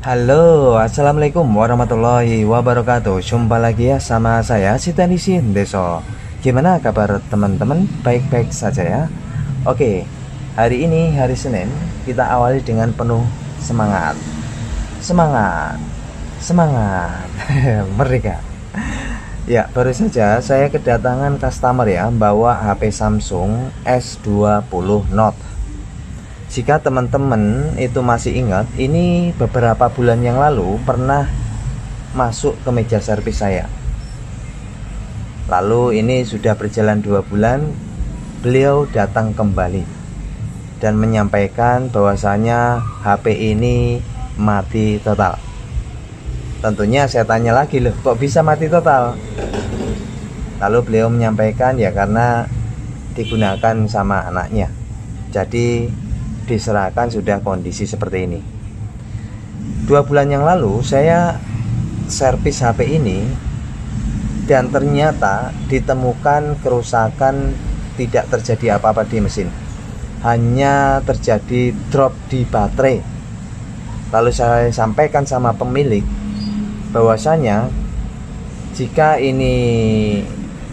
Halo, assalamualaikum warahmatullahi wabarakatuh. Jumpa lagi ya sama saya si Teknisi Deso. Gimana kabar teman-teman? Baik-baik saja ya. Oke, hari ini hari Senin, kita awali dengan penuh semangat. Semangat, semangat, merdeka. Ya, baru saja saya kedatangan customer ya, bawa HP Samsung S20 Note. Jika teman-teman itu masih ingat, ini beberapa bulan yang lalu pernah masuk ke meja servis saya. Lalu ini sudah berjalan 2 bulan, beliau datang kembali dan menyampaikan bahwasanya HP ini mati total. Tentunya saya tanya lagi, loh kok bisa mati total? Lalu beliau menyampaikan ya karena digunakan sama anaknya, jadi diserahkan sudah kondisi seperti ini. 2 bulan yang lalu saya servis HP ini dan ternyata ditemukan kerusakan, tidak terjadi apa-apa di mesin, hanya terjadi drop di baterai. Lalu saya sampaikan sama pemilik bahwasanya jika ini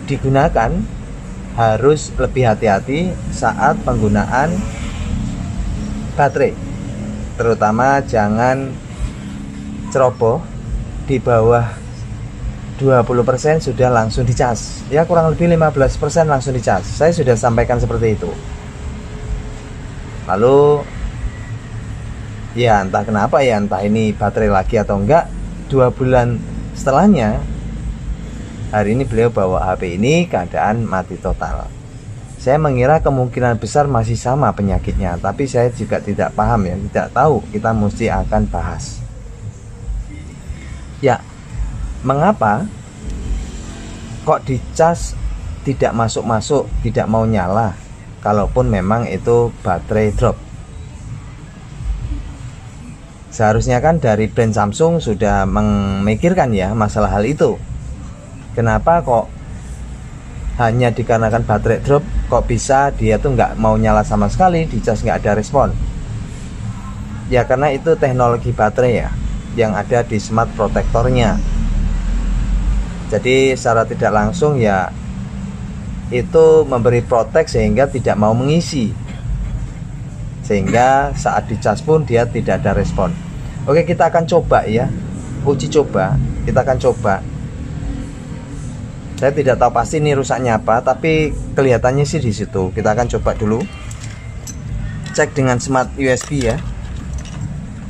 digunakan harus lebih hati-hati saat penggunaan baterai, terutama jangan ceroboh di bawah 20% sudah langsung dicas, ya kurang lebih 15% langsung dicas. Saya sudah sampaikan seperti itu. Lalu ya entah kenapa ya, entah ini baterai lagi atau enggak, 2 bulan setelahnya hari ini beliau bawa HP ini keadaan mati total. Saya mengira kemungkinan besar masih sama penyakitnya, tapi saya juga tidak paham ya, tidak tahu. Kita mesti akan bahas. Ya, mengapa kok dicas tidak masuk-masuk, tidak mau nyala, kalaupun memang itu baterai drop? Seharusnya kan dari brand Samsung sudah memikirkan ya masalah hal itu. Kenapa kok hanya dikarenakan baterai drop kok bisa dia tuh nggak mau nyala sama sekali, dicas nggak ada respon? Ya karena itu teknologi baterai ya yang ada di smart protectornya. Jadi secara tidak langsung ya itu memberi protek sehingga tidak mau mengisi, sehingga saat dicas pun dia tidak ada respon. Oke, kita akan coba ya, uji coba. Kita akan coba. Saya tidak tahu pasti ini rusaknya apa, tapi kelihatannya sih di situ. Kita akan coba dulu cek dengan smart USB ya,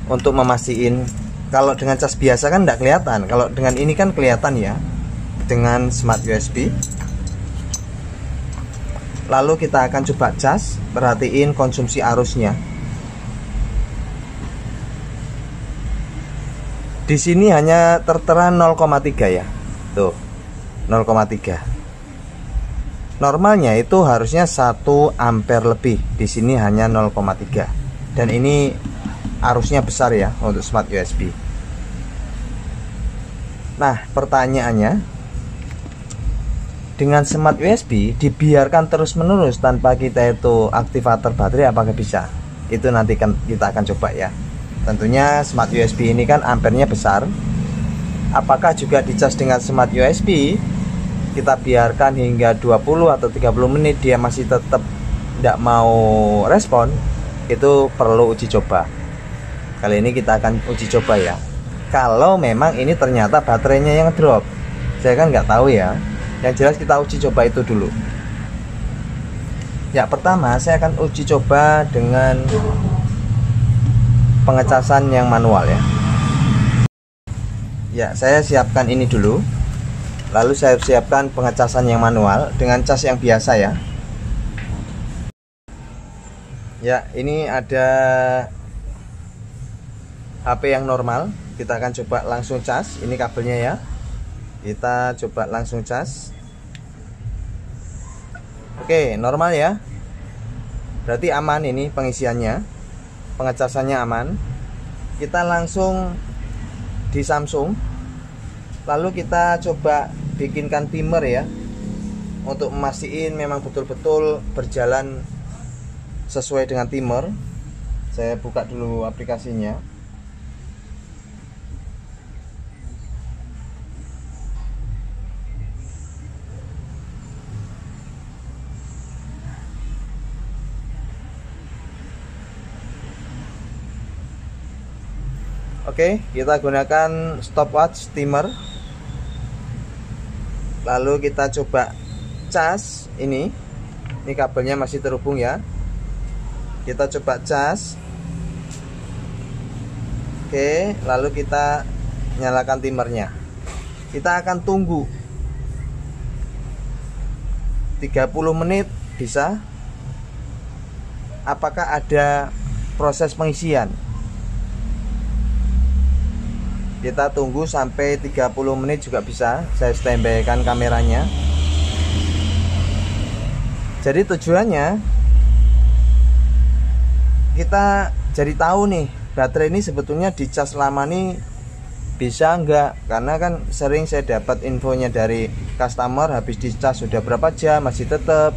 untuk memastikan. Kalau dengan cas biasa kan tidak kelihatan, kalau dengan ini kan kelihatan ya, dengan smart USB. Lalu kita akan coba cas, perhatiin konsumsi arusnya. Di sini hanya tertera 0,3 ya, tuh 0,3. Normalnya itu harusnya 1 ampere lebih. Di sini hanya 0,3. Dan ini arusnya besar ya untuk smart USB. Nah, pertanyaannya, dengan smart USB dibiarkan terus-menerus tanpa kita itu aktivator baterai, apakah bisa? Itu nanti kan kita akan coba ya. Tentunya smart USB ini kan ampernya besar. Apakah juga dicas dengan smart USB, kita biarkan hingga 20 atau 30 menit dia masih tetap tidak mau respon? Itu perlu uji coba. Kali ini kita akan uji coba ya. Kalau memang ini ternyata baterainya yang drop, saya kan nggak tahu ya. Yang jelas kita uji coba itu dulu. Ya, pertama saya akan uji coba dengan pengecasan yang manual ya. Ya, saya siapkan ini dulu. Lalu saya siapkan pengecasan yang manual dengan cas yang biasa ya. Ya, ini ada HP yang normal. Kita akan coba langsung cas. Ini kabelnya ya. Kita coba langsung cas. Oke, normal ya. Berarti aman ini pengisiannya. Pengecasannya aman. Kita langsung di Samsung. Lalu kita coba bikinkan timer ya, untuk memastikan memang betul-betul berjalan sesuai dengan timer. Saya buka dulu aplikasinya. Oke, kita gunakan stopwatch timer. Lalu kita coba cas ini kabelnya masih terhubung ya. Kita coba cas. Oke, lalu kita nyalakan timernya. Kita akan tunggu 30 menit bisa. Apakah ada proses pengisian? Kita tunggu sampai 30 menit juga bisa. Saya standby kan kameranya. Jadi tujuannya kita jadi tahu nih, baterai ini sebetulnya dicas lama nih bisa enggak. Karena kan sering saya dapat infonya dari customer, habis dicas sudah berapa jam masih tetap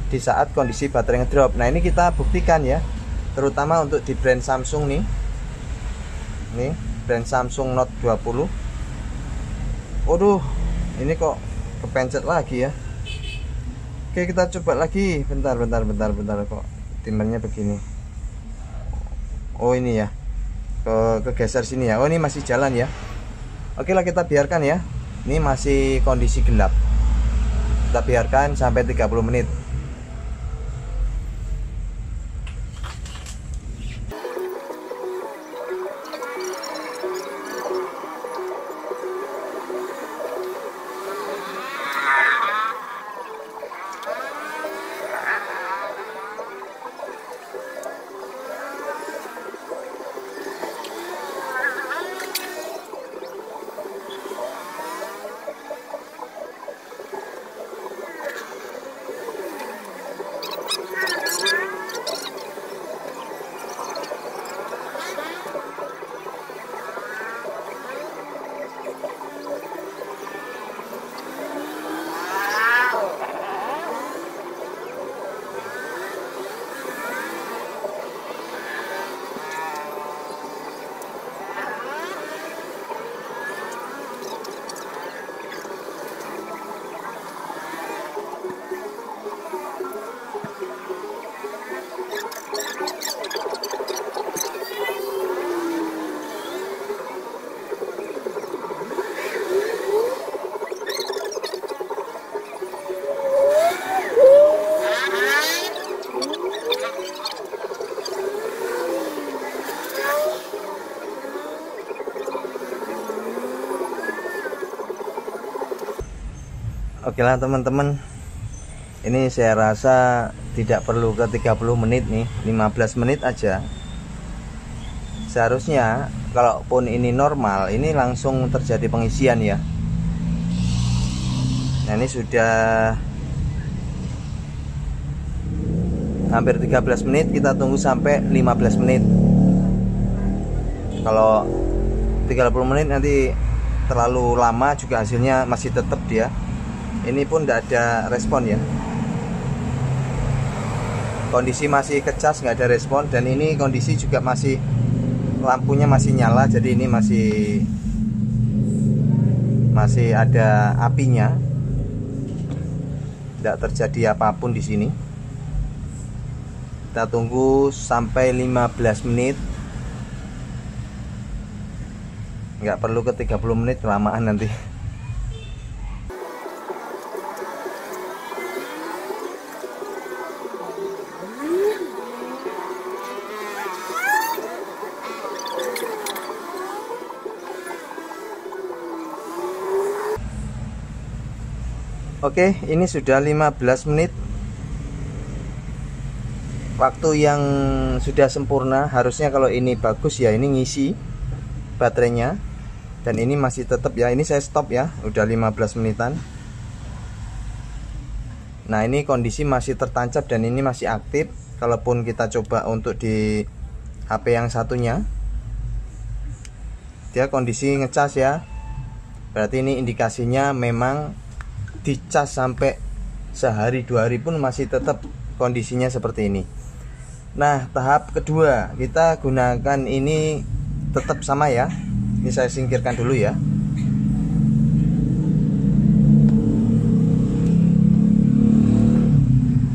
di saat kondisi baterai ngedrop. Nah ini kita buktikan ya, terutama untuk di brand Samsung nih. Nih brand Samsung Note 20. Waduh, ini kok kepencet lagi ya. Oke, kita coba lagi. Bentar kok timernya begini. Oh ini ya, kegeser sini ya. Oh ini masih jalan ya. Oke lah, kita biarkan ya. Ini masih kondisi gelap. Kita biarkan sampai 30 menit. Oke lah teman-teman, ini saya rasa tidak perlu ke 30 menit nih, 15 menit aja. Seharusnya kalaupun ini normal, ini langsung terjadi pengisian ya. Nah ini sudah hampir 13 menit, kita tunggu sampai 15 menit. Kalau 30 menit nanti terlalu lama juga hasilnya masih tetap dia. Ini pun tidak ada respon ya. Kondisi masih kecas, nggak ada respon. Dan ini kondisi juga masih, lampunya masih nyala. Jadi ini masih ada apinya. Tidak terjadi apapun di sini. Kita tunggu sampai 15 menit. Nggak perlu ke 30 menit, kelamaan nanti. Oke, ini sudah 15 menit. Waktu yang sudah sempurna. Harusnya kalau ini bagus ya, ini ngisi baterainya. Dan ini masih tetap ya, ini saya stop ya, udah 15 menitan. Nah ini kondisi masih tertancap dan ini masih aktif. Kalaupun kita coba untuk di HP yang satunya, dia kondisi ngecas ya. Berarti ini indikasinya memang dicas sampai sehari 2 hari pun masih tetap kondisinya seperti ini. Nah tahap kedua, kita gunakan ini tetap sama ya. Ini saya singkirkan dulu ya.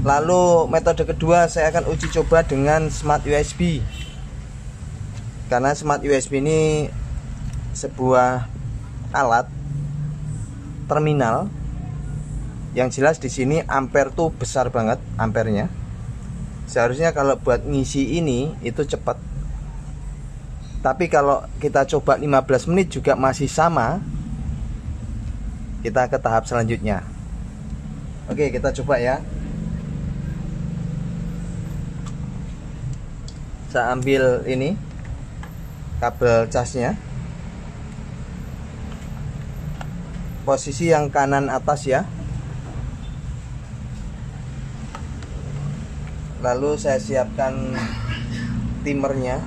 Lalu metode kedua saya akan uji coba dengan smart USB. Karena smart USB ini sebuah alat terminal yang jelas di sini ampere tuh besar banget ampernya. Seharusnya kalau buat ngisi ini itu cepat. Tapi kalau kita coba 15 menit juga masih sama, kita ke tahap selanjutnya. Oke, kita coba ya. Saya ambil ini kabel casnya, posisi yang kanan atas ya. Lalu saya siapkan timernya.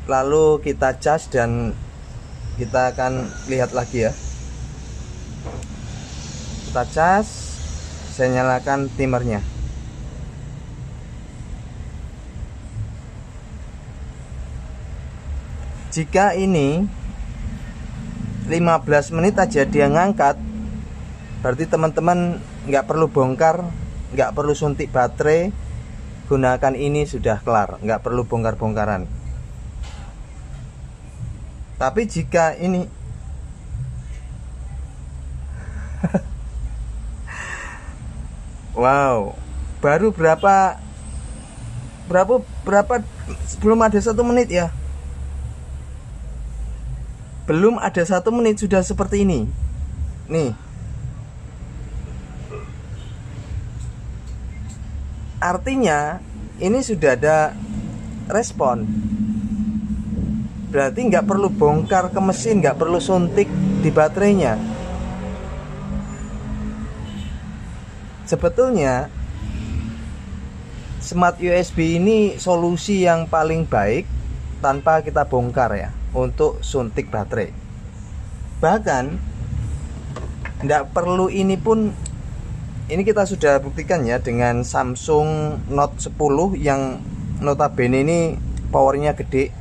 Lalu kita cas dan kita akan lihat lagi ya. Kita cas, saya nyalakan timernya. Jika ini 15 menit aja dia ngangkat, berarti teman-teman nggak perlu bongkar, nggak perlu suntik baterai, gunakan ini sudah kelar, nggak perlu bongkar-bongkaran. Tapi jika ini wow, baru berapa belum ada 1 menit ya. Belum ada 1 menit sudah seperti ini. Nih. Artinya ini sudah ada respon. Berarti nggak perlu bongkar ke mesin, nggak perlu suntik di baterainya. Sebetulnya smart USB ini solusi yang paling baik tanpa kita bongkar ya, untuk suntik baterai. Bahkan nggak perlu ini pun, ini kita sudah buktikan ya dengan Samsung Note 10 yang notabene ini powernya gede.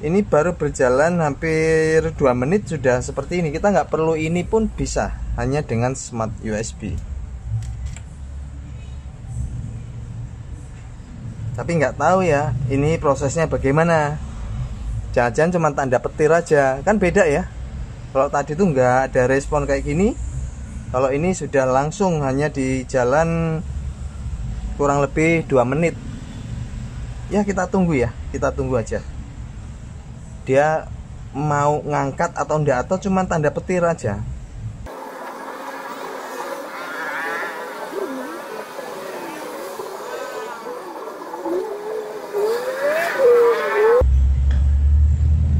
Ini baru berjalan hampir 2 menit sudah seperti ini. Kita nggak perlu ini pun bisa, hanya dengan smart USB. Tapi nggak tahu ya ini prosesnya bagaimana. Jangan-jangan cuma tanda petir aja, kan beda ya. Kalau tadi tuh nggak ada respon kayak gini, kalau ini sudah langsung hanya di jalan kurang lebih 2 menit. Ya kita tunggu ya, kita tunggu aja. Dia mau ngangkat atau enggak, atau cuma tanda petir aja.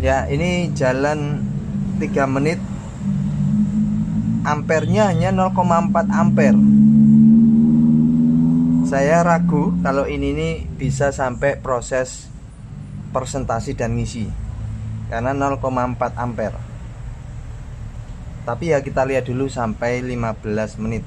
Ya, ini jalan 3 menit. Ampernya hanya 0,4 ampere. Saya ragu kalau ini bisa sampai proses presentasi dan ngisi, karena 0,4 ampere. Tapi ya kita lihat dulu sampai 15 menit.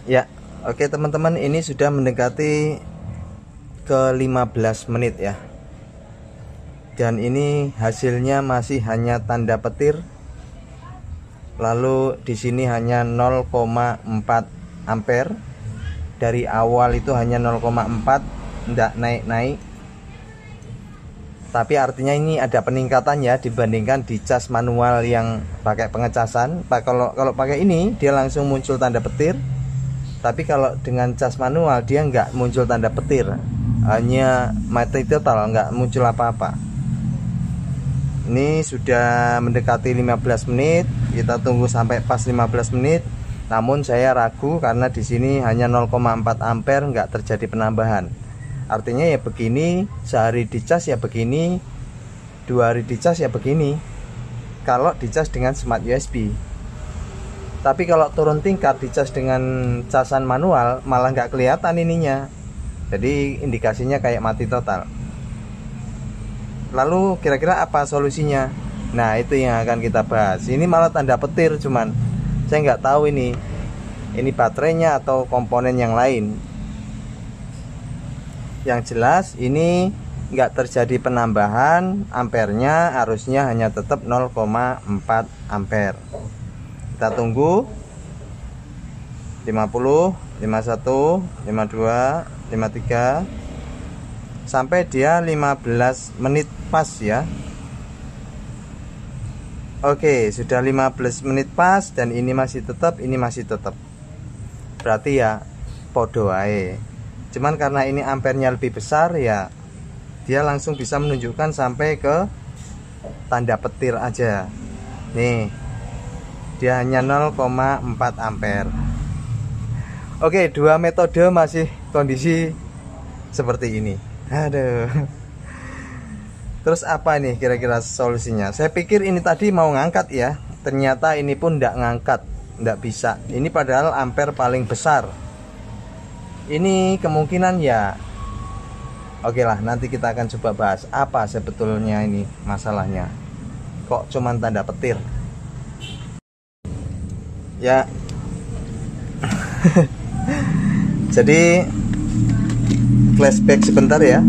Ya, oke teman-teman, ini sudah mendekati ke 15 menit ya. dan ini hasilnya masih hanya tanda petir. Lalu di sini hanya 0,4 ampere. Dari awal itu hanya 0,4, tidak naik-naik. Tapi artinya ini ada peningkatan ya dibandingkan di cas manual yang pakai pengecasan. Kalau pakai ini dia langsung muncul tanda petir. Tapi kalau dengan cas manual dia nggak muncul tanda petir, hanya mati total, nggak muncul apa-apa. Ini sudah mendekati 15 menit. Kita tunggu sampai pas 15 menit. Namun saya ragu karena di sini hanya 0,4 ampere, nggak terjadi penambahan. Artinya ya begini, sehari dicas ya begini, 2 hari dicas ya begini. Kalau dicas dengan smart USB. Tapi kalau turun tingkat dicas dengan casan manual malah nggak kelihatan ininya. Jadi indikasinya kayak mati total. Lalu kira-kira apa solusinya? Nah itu yang akan kita bahas. Ini malah tanda petir cuman. Saya nggak tahu ini baterainya atau komponen yang lain. Yang jelas ini nggak terjadi penambahan ampernya, harusnya hanya tetap 0,4 ampere. Kita tunggu 50, 51, 52, 53 sampai dia 15 menit pas ya. Oke, sudah 15 menit pas dan ini masih tetap, ini masih tetap. Berarti ya podo ae. Cuman karena ini ampernya lebih besar ya, dia langsung bisa menunjukkan sampai ke tanda petir aja. Nih, dia hanya 0,4 ampere. Oke, dua metode masih kondisi seperti ini. Aduh. Terus apa nih kira-kira solusinya? Saya pikir ini tadi mau ngangkat ya. Ternyata ini pun tidak ngangkat, tidak bisa. Ini padahal ampere paling besar. Ini kemungkinan ya. Oke lah, nanti kita akan coba bahas apa sebetulnya ini masalahnya. Kok cuman tanda petir? Ya. Jadi flashback sebentar ya.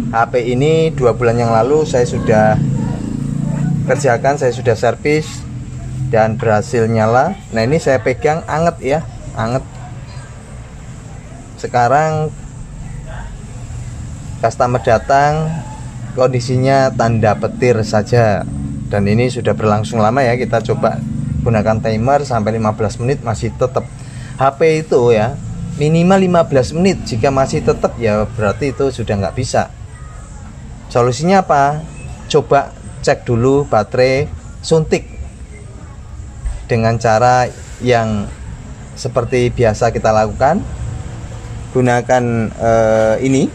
HP ini 2 bulan yang lalu saya sudah kerjakan, saya sudah servis dan berhasil nyala. Nah ini saya pegang anget ya, anget. Sekarang customer datang, kondisinya tanda petir saja. Dan ini sudah berlangsung lama ya. Kita coba gunakan timer sampai 15 menit masih tetap. HP itu ya minimal 15 menit. Jika masih tetap ya berarti itu sudah nggak bisa. Solusinya apa? Coba cek dulu baterai, suntik dengan cara yang seperti biasa kita lakukan. Gunakan ini,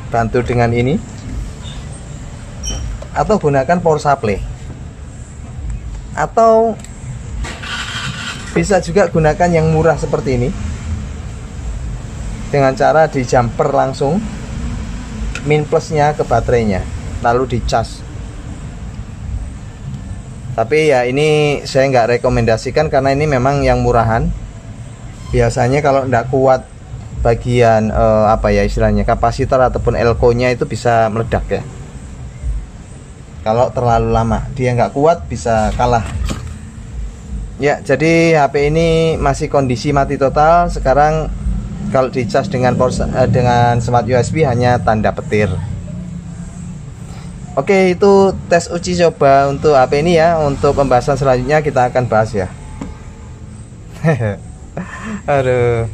bantu dengan ini, atau gunakan power supply, atau bisa juga gunakan yang murah seperti ini dengan cara di jumper langsung min plusnya ke baterainya lalu dicas. Tapi ya ini saya nggak rekomendasikan karena ini memang yang murahan. Biasanya kalau nggak kuat bagian apa ya istilahnya kapasitor ataupun elko nya itu bisa meledak ya. Kalau terlalu lama dia nggak kuat bisa kalah. Ya jadi HP ini masih kondisi mati total. Sekarang kalau dicas dengan smart USB hanya tanda petir. Oke, itu tes uji coba untuk HP ini ya. Untuk pembahasan selanjutnya kita akan bahas ya. Aduh.